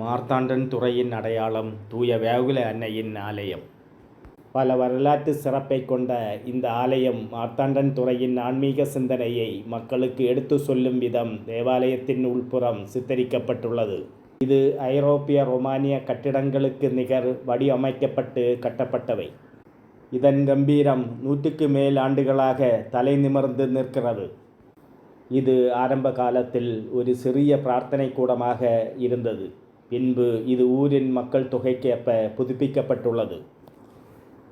மார்த்தாண்டன் துறையின் அடையாளம் தூய வியாகுல அன்னையின் ஆலயம். பல வரலாற்று சிறப்பை கொண்ட இந்த ஆலயம் மார்த்தாண்டன் துறையின் ஆன்மீக சிந்தனையை மக்களுக்கு எடுத்து சொல்லும் விதம் தேவாலயத்தின் உள்புறம் சித்தரிக்கப்பட்டுள்ளது. இது ஐரோப்பிய ரோமானிய கட்டிடங்களுக்கு நிகர் வடிவமைக்கப்பட்டு கட்டப்பட்டவை. இதன் கம்பீரம் 100க்கு மேல் ஆண்டுகளாக தலை நிமிர்ந்து நிற்கிறது. இது ஆரம்ப காலத்தில் ஒரு சிறிய பிரார்த்தனை கூடமாக இருந்தது. பின்பு இது ஊரின் மக்கள் தொகைக்கேற்ப புதுப்பிக்கப்பட்டுள்ளது.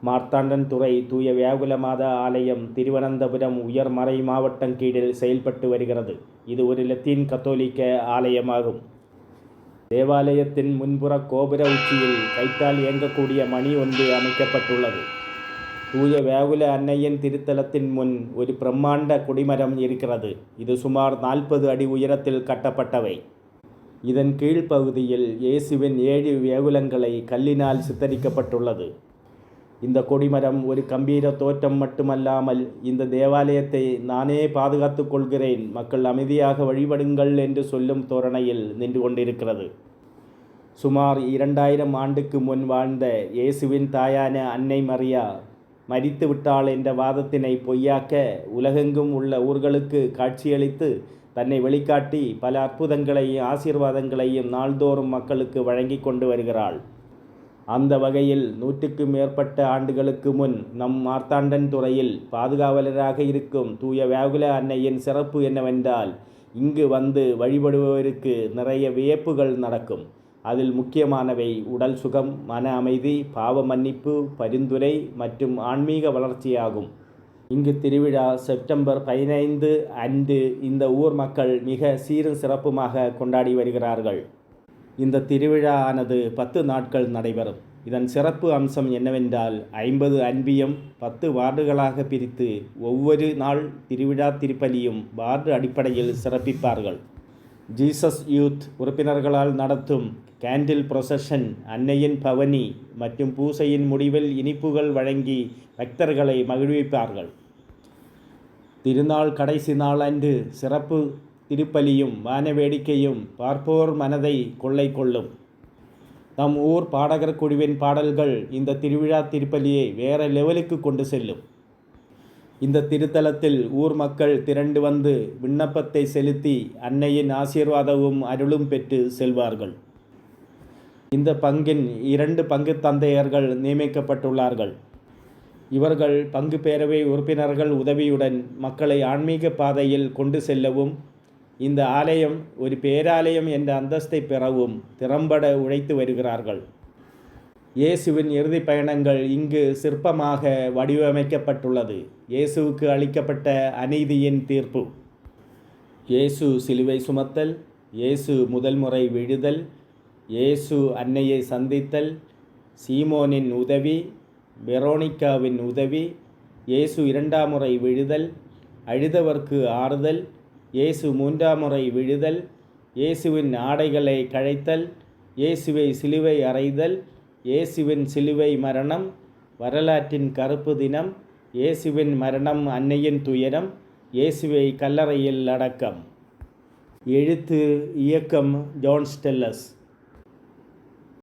மார்த்தாண்டன் துறை தூய வியாகுல மாதா ஆலயம் திருவனந்தபுரம் உயர் மறை மாவட்டம் கீழில் செயல்பட்டு வருகிறது. இது ஒரு லத்தீன் கத்தோலிக்க ஆலயமாகும். தேவாலயத்தின் முன்புற கோபுர உச்சியில் கைத்தால் இயங்கக்கூடிய மணி ஒன்று அமைக்கப்பட்டுள்ளது. தூய வியாகுல அன்னையின் திருத்தலத்தின் முன் ஒரு பிரம்மாண்ட கொடிமரம் இருக்கிறது. இது சுமார் 40 அடி உயரத்தில் கட்டப்பட்டவை. இதன் கீழ்ப்பகுதியில் இயேசுவின் 7 வியாகுலங்களை கல்லினால் சித்தரிக்கப்பட்டுள்ளது. இந்த கொடிமரம் ஒரு கம்பீர தோற்றம் மட்டுமல்லாமல் இந்த தேவாலயத்தை நானே பாதுகாத்து கொள்கிறேன், மக்கள் அமைதியாக வழிபடுங்கள் என்று சொல்லும் தோரணையில் நின்று கொண்டிருக்கிறது. சுமார் 2000 ஆண்டுக்கு முன் வாழ்ந்த இயேசுவின் தாயான அன்னை மரியா மரித்து விட்டாள் என்ற வாதத்தினை பொய்யாக்க உலகெங்கும் உள்ள ஊர்களுக்கு காட்சியளித்து தன்னை வெளிக்காட்டி பல அற்புதங்களையும் ஆசீர்வாதங்களையும் நாள்தோறும் மக்களுக்கு வழங்கி கொண்டு வருகிறாள். அந்த வகையில் 100க்கு மேற்பட்ட ஆண்டுகளுக்கு முன் நம் மார்த்தாண்டன் துறையில் பாதுகாவலராக இருக்கும் தூய வியாகுல அன்னையின் சிறப்பு என்னவென்றால், இங்கு வந்து வழிபடுபவருக்கு நிறைய வியப்புகள் நடக்கும். அதில் முக்கியமானவை உடல் சுகம், மன அமைதி, பாவ மன்னிப்பு, பரிந்துரை மற்றும் ஆன்மீக வளர்ச்சியாகும். இங்கு திருவிழா செப்டம்பர் 15 அன்று இந்த ஊர் மக்கள் மிக சீரும் சிறப்புமாக கொண்டாடி வருகிறார்கள். இந்த திருவிழா ஆனது 10 நாட்கள் நடைபெறும். இதன் சிறப்பு அம்சம் என்னவென்றால் 50 அன்பியம் 10 வார்டுகளாக பிரித்து ஒவ்வொரு நாள் திருவிழா திருப்பலியும் வார்டு அடிப்படையில் சிறப்பிப்பார்கள். ஜீசஸ் யூத் உறுப்பினர்களால் நடத்தும் கேண்டில் ப்ரொசஷன், அன்னையின் பவனி மற்றும் பூசையின் முடிவில் இனிப்புகள் வழங்கி பக்தர்களை மகிழ்விப்பார்கள். திருநாள் கடைசி நாள் அன்று சிறப்பு திருப்பலியும் வான வேடிக்கையும் பார்ப்போர் மனதை கொள்ளை கொள்ளும். நம் ஊர் பாடகர் குழுவின் பாடல்கள் இந்த திருவிழா திருப்பலியை வேற லெவலுக்கு கொண்டு செல்லும். இந்த திருத்தலத்தில் ஊர் மக்கள் திரண்டு வந்து விண்ணப்பத்தை செலுத்தி அன்னையின் ஆசீர்வாதமும் அருளும் பெற்று செல்வார்கள். இந்த பங்கின் 2 பங்கு தந்தையர்கள் நியமிக்கப்பட்டுள்ளார்கள். இவர்கள் பங்கு பேரவை உறுப்பினர்கள் உதவியுடன் மக்களை ஆன்மீக பாதையில் கொண்டு செல்லவும், இந்த ஆலயம் ஒரு பேராலயம் என்ற அந்தஸ்தை பெறவும் திறம்பட உழைத்து வருகிறார்கள். இயேசுவின் இறுதி பயணங்கள் இங்கு சிற்பமாக வடிவமைக்கப்பட்டுள்ளது. இயேசுவுக்கு அளிக்கப்பட்ட அநீதியின் தீர்ப்பு, இயேசு சிலுவை சுமத்தல், இயேசு முதல் முறை விழுதல், இயேசு அன்னையை சந்தித்தல், சீமோனின் உதவி, வெரோனிக்காவின் உதவி, இயேசு 2ஆம் முறை விழுதல், அழுதவர்க்கு ஆறுதல், இயேசு 3ஆம் முறை விழுதல், இயேசுவின் ஆடைகளை கழைத்தல், இயேசுவை சிலுவை அறைதல், இயேசுவின் சிலுவை மரணம், வரலாற்றின் கருப்பு தினம், இயேசுவின் மரணம், அன்னையின் துயரம், இயேசுவை கல்லறையில் அடக்கம். எழுத்து இயக்கம் ஜான் ஸ்டெல்லஸ்.